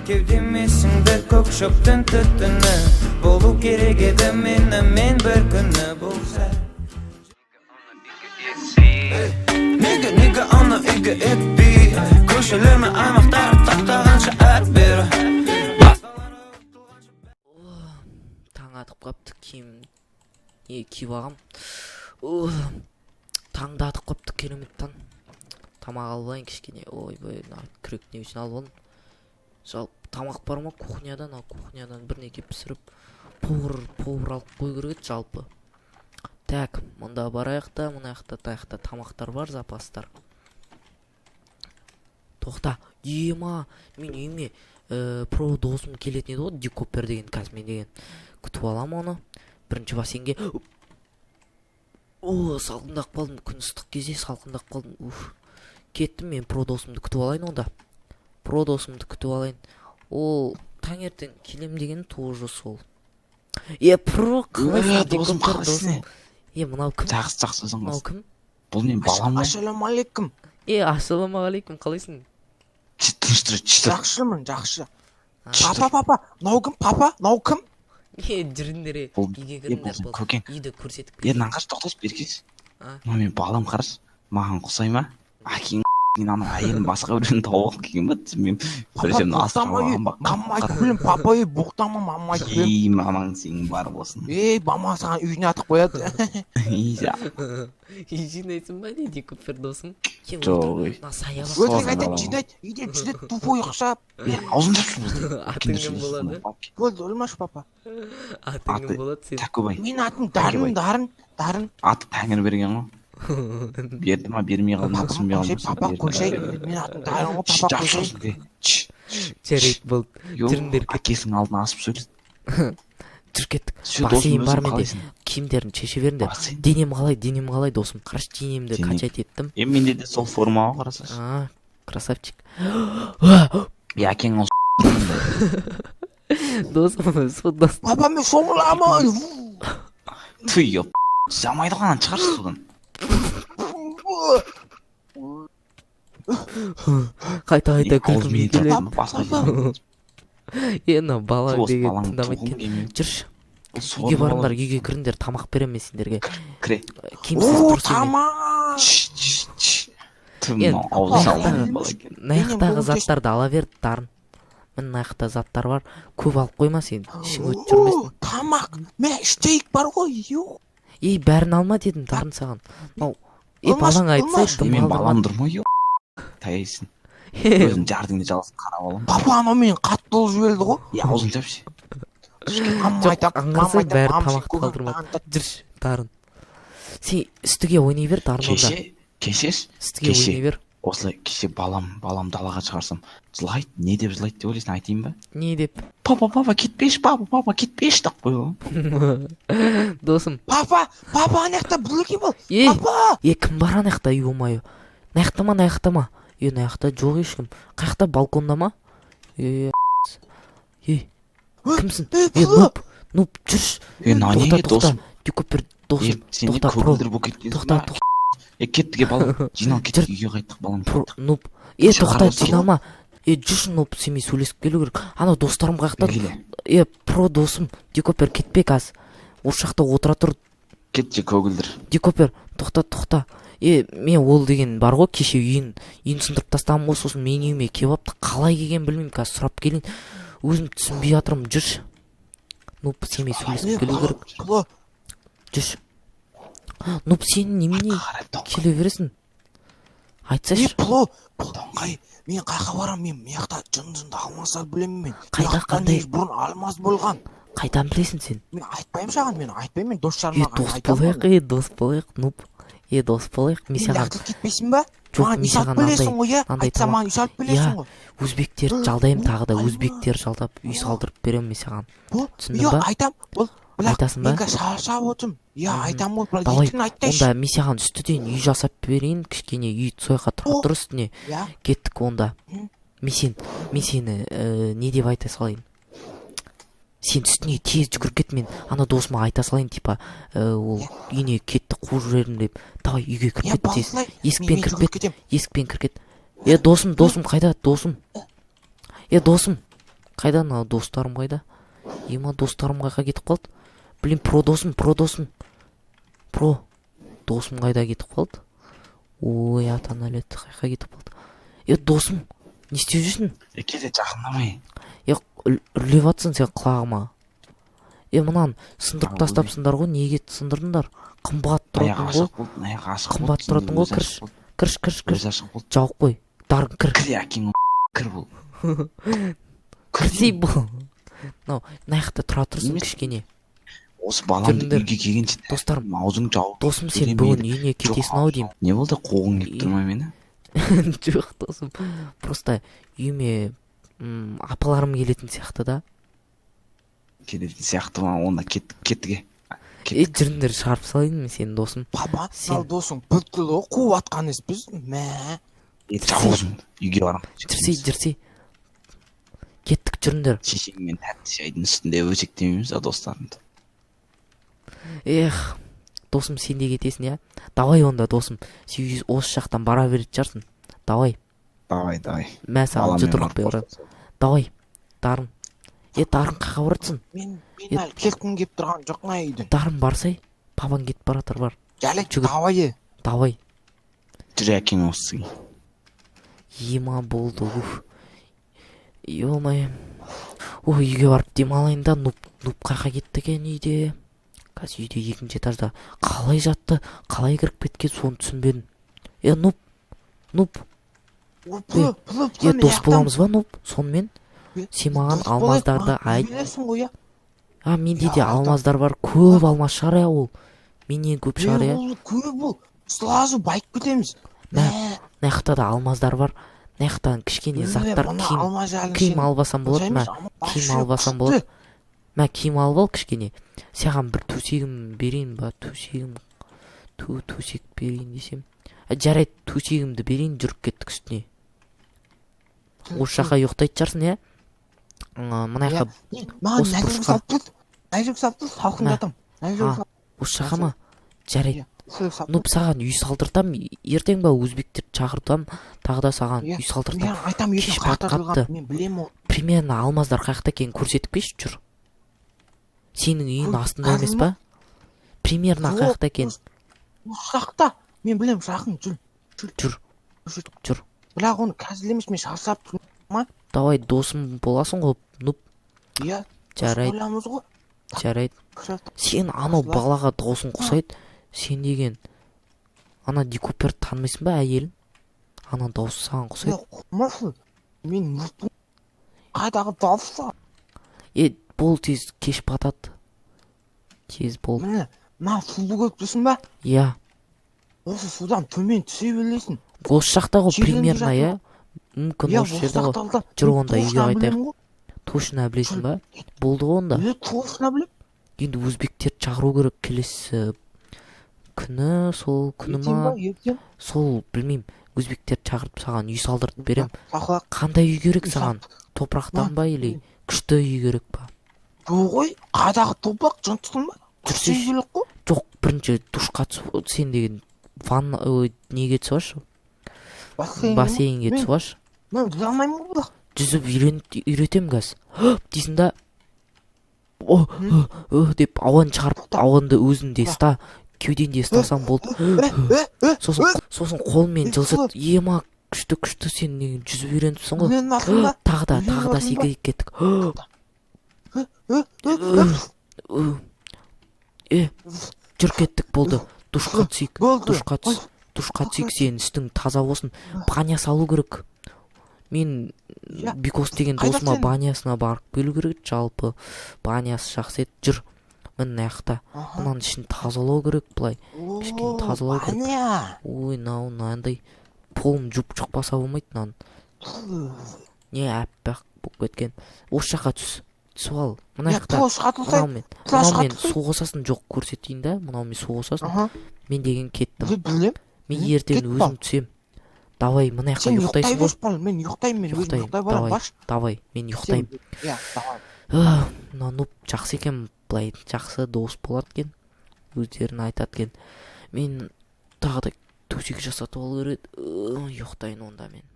Кеудемесіңді көк шөптің түтіні болу керек еді мен бір күні болса. Неге ана үйге етпей көшелерме аймақтар тақтағанша әрбір таң атып қапты, киіп ағам. Таңда атып қапты, керемет таң. Тамақ алып алайын кішкене. Ойбай, күрек не үшін алып алдым. Жалпы тамақ бар ма кухнядан? Кухнядан бірнеке пісіріп повар алып қой керек еді жалпы. Так, мұнда бар аяқта, мұна аяқта тамақтар бар, запастар. Тоқта, ема, мен үйіме про досым келетін еді ғой, Дикопер деген, қазір мен деген. Күтіп алам оны. Бірінші бассейнге. Салқындап қалдым, күн ыстық кезде салқындап қалдым. Кеттім, мен про досымды күтіп алайын онда. Про досымды күтіп алайын. Ол таңертең келем деген тоже сол. Про қалайсың? Досым қалайсың? Мынау кім? Жақсы Мынау кім? Бұл мен балам. Ассалаумағалейкум. Ассалаумағалейкум, қалайсың? Жақсы. Папа, мынау кім? Мынау кім? Жүріңдер, үйге кіріңдер. Көкең. Үйді көрсетіп. Нанғаш тоқтас беркес. Мен балам қарас. Маған құсай ма? Әкең ана әйелін басқа біреуін тауып келген ба? Мен біршемді асырам ба? Мама айтып білем, папа бұқтама, мама айтып білем. Мамаң сенің бар болсын. Мама саған үйіне атып қояды. Жинайсың ба не, Дикопер досың? Жоқ. Өтірік айтады, жинайды, үйден жинайды, тупой ұқсап. Аузын жапшы болды. Атың кім болады? Болды, өлмаш папа. Атың кім болады сен? Тәкубай. Мен атым Дарын. Аты Тәңір берген ғой. Берді ма, бермей қалды ма, түсінбей қалды ма? Папа көшей, мен атым Дарын ғой, папа көшей. Жарайды болды. Жүріңдер кет. Әкесінің алдына асып сөйледі. Жүр кеттік. Бассейн бар менде. Киімдерін шеше беріңдер. Денем қалай досым? Қараш денемді качать еттім. Менде де сол формаға қарасаш. Красавчик. Әкең ол досым, судан. Папа, мен шомыламын. Түй, жамайды ғанан шығаршы судан. Қайта күлкім келеді. Ена бала деген тыңдамайды екен. Жүрші. Үйге барыңдар, үйге кіріңдер, тамақ беремін сендерге. Кіре. Тамақ. Наяқтағы заттарды ала берді, Дарын. Мен наяқта заттар бар, көп алып қойма сен, ішің өтіп жүрмесін. Тамақ, мен іштейік бар ғой, бәрін алма дедім, Дарын саған. Балаң айтсай, мен балам тұрма, таяйсың. Өзің жардыңды жалғыз қарап алам. Папа, анау мен қатты ол жіберді ғой. Аузын жапшы. Аңғаса бәрі тамақты қалдырмады. Жүрші, Дарын. Сен үстіге ойнай бер, Дарын онда. Кешеш? Үстіге ойнай бер. Осылай кеше балам далаға шығарсам жылайды, не деп жылайды деп ойлайсың, айтайын ба? Не деп? Папа кетпеш, папа кетпеш деп қой. Досым. Папа, анаяқта бүліке бол. Папа. Кім бар анаяқта, ой-ой. Наяқта ма? Наяқта жоқ ешкім. Қаяқта, балконда ма? Кімсің? Нуп, жүрш. Тоқта. Дикопер досым. Тоқта. Кеттіге балам, жинал кеттік, үйге қайттық балам. Нуп, тоқта, жиналма. Жүршін, Нуп, сенмен сөйлесіп келу керек. Ана достарым қаяқта. Про досым, Дикопер кетпе қаз. Оршақта отыра тұр. Кетші көгілдір. Дикопер, тоқта. Мен ол деген бар ғой, кеше үйін сындырып тастағым ғой, сосын мен үйіме кеп апты. Қалай келген білмеймін, қазір сұрап келейін. Өзім түсінбей жатырмын, жүрші. Нуп, сенмен сөйлесіп келу керек. Жүрші. Нуп, сен немене келе бересің? Айтсашы. Мен қайқа барам, мен мияқта жын-жынды алмаздар білемін мен. Қандай? Бұрын алмаз болған. Қайдан білесің сен? Мен айтпаймын саған, дос жармаған. Дос болайық, Нуп. Дос болайық, мен саған. Мен лақтып кетпейсің ба? Жоқ, мен саған айтсам маған үй салып білесің ғой. Өзбектер жалдайым тағы да, өзбектер жалдап үй салдырып беремін мен саған. Түсіндің ба? Айтам, айтасың ба? Мен шаршап отырмын. Айтам ол, давай, онда мен саған үстіден үй жасап берейін, кішкене үй сойқа тұрып тұр үстіне. Кеттік онда. Мен сені не деп айта салайын? Сен үстіне тез жүгіріп кет, мен ана досыма айта салайын, типа ол үйіне кетті, қуып жібердім деп. Давай үйге кіріп кет тез. Есікпен кіріп кет. Досым қайда, досым? досым қайда, ана достарым қайда? Ема достарым қайда кетіп қалды? Блин, про досым қайда кетіп қалды? Ой, ата-нәлет қайда кетіп қалды? Досым, не істеп жүрсің? Келе жақындамай. Үрлеп атсың сен құлағыма. Мынаны сындырып тастапсыңдар ғой, неге сындырдыңдар? Қымбат тұратын ғой. Қымбат тұратын ғой, кірш. Жауып қой. Дарын кір. Кір әкең кір бұл. Кірсей бұл. Наяқта тұра тұрсын кішкене. Осы баламды үйге келгенше достарым, аузың жауып. досым, сен бүгін үйіне кетесің ау деймін. Не болды, қуғың келіп тұр ма мені? Жоқ, досым. Просто үйіме апаларым келетін сияқты да. Келетін сияқты ма? Онда кеттіге. Жүріңдер, шығарып салайын мен сені, досым. Папа, сал досың бүттіл ғой, қуып атқан еспіз. Мә. Жауызым, үйге барам. Жүрсей. Кеттік, жүріңдер. Шешеңмен тәтті шайдың үстінде өсектемейміз достарымды. Досым, сен де кетесің, я? Давай онда, досым. Сен осы жақтан бара беретін жарсың. Давай. Мә, саған жұдырық беріп. Давай, Дарын. Дарын қаға баратсың? Мен әлі келткім кеп тұрған жоқ ма үйден? Дарын барсай, папаң кетіп баратыр, бар. Жәлек, давай. Жүр әкең осы. Ема болды, Ё-моё. Үйге барып демалайын да, нуп қаға кетті екен үйде. Қазір үйде екінші этажда. Қалай жатты, қалай кіріп кеткен, соны түсінбедім. Нуп. Дос боламыз ба, нуп? Сонымен? Сен маған алмаздарды айт. Менде де алмаздар бар. Көп алмаз шығар, ол. Менен көп шығар, Көп ол. Сразу байып кетеміз. Наяқта да алмаздар бар. Наяқтан кішкене заттар, киім албасам болады ма? Киім албасам болады. Киім алып ал кішкене. Саған бір төсегім берейін ба? Төсек берейін десем. Жарайды, төсегімді берейін, жүріп кеттік үстіне. Осы жаққа ұйықтайтын жарсың, я? Мынаяққа маған нәжік салып тұр, салқын жатым. Осы жаққа ма? Жарайды. Саған үй салдыртам, ертең ба өзбектерді шақыртам, тағы да саған үй салдыртам. Кеш батқатты. Примерно алмаздар қаяқта екенін көрсетіп берші, жүр. Сенің үйің астында емес па? Примерно қаяқта екенін. Жақта, мен білем, жақын, жүр. Бірақ оны қазір емес, мен шарсап тұрмын ма? Давай, досым боласың ғой, нуп. Жарайды. Сен анау балаға досың құсайды. Сен деген ана Дикуперді танымайсың ба, әйелін? Ана дауысы саған құсайды. Құмырсың, мен мұттың қайдағы дауысы. Бол, тез кеш батады. Тез бол. Міне, суды көп түсін ба? Осы судан төмен түсе білесің. Осы жақта ғой, примерно, мүмкін осы жерде ғой. Жүр онда үйге қайтайық. Точно білесің ба? Болды ғой онда. Точно білем. Енді өзбектерді шақыру керек, келесі күні, сол күні ма? Сол, білмеймін, өзбектерді шақырып саған үй салдыртып берем. Қандай үй керек саған? Топырақтан ба, или күшті үй керек па? Ғой, қайдағы топырақ, жынтықтың ба? Жоқ, бірінші душқа түсіп, сен деген неге түсіп ашы? Бассейнге түсіп ашы? Мен жүзе алмаймын бұлақ. Жүзіп үйретем кәз. Дейсің да, деп ауан шығарып, ауанды өзінде ұста, кеуденде ұстасам болды. Сосын қолмен жылжыт, ема күшті сен жүзіп үйреніпсің ғой. Тағы да секіріп кеттік. Жүр кеттік, болды. Душқа түсейік, сен үстің таза болсын. Баня салу керек. Мен Бикос деген досыма банясына барып келу керек, жалпы банясы жақсы еді. Жүр, мін аяқта. Мұнан ішін тазалау керек, былай. Кішкене тазалау керек. Ой, мынандай полым жұп баса болмайды, мынан. Не әппақ болып кеткен. Осы жаққа түсіп ал. Мына аяқта. Мынаумен су қосасын, жоқ көрсетейін да. Мынаумен су қосасын. Мен деген кеттім. Мен ертең өзім түсем. Давай, мына жаққа ұйықтайсың ғой. Мен ұйықтайым. Давай, мен ұйықтайым. Мына нұп жақсы екен, былай жақсы дос болады екен. Өздерін айтады екен. Мен тағы да төсек жасатып алу керек. Ұйықтайын онда мен.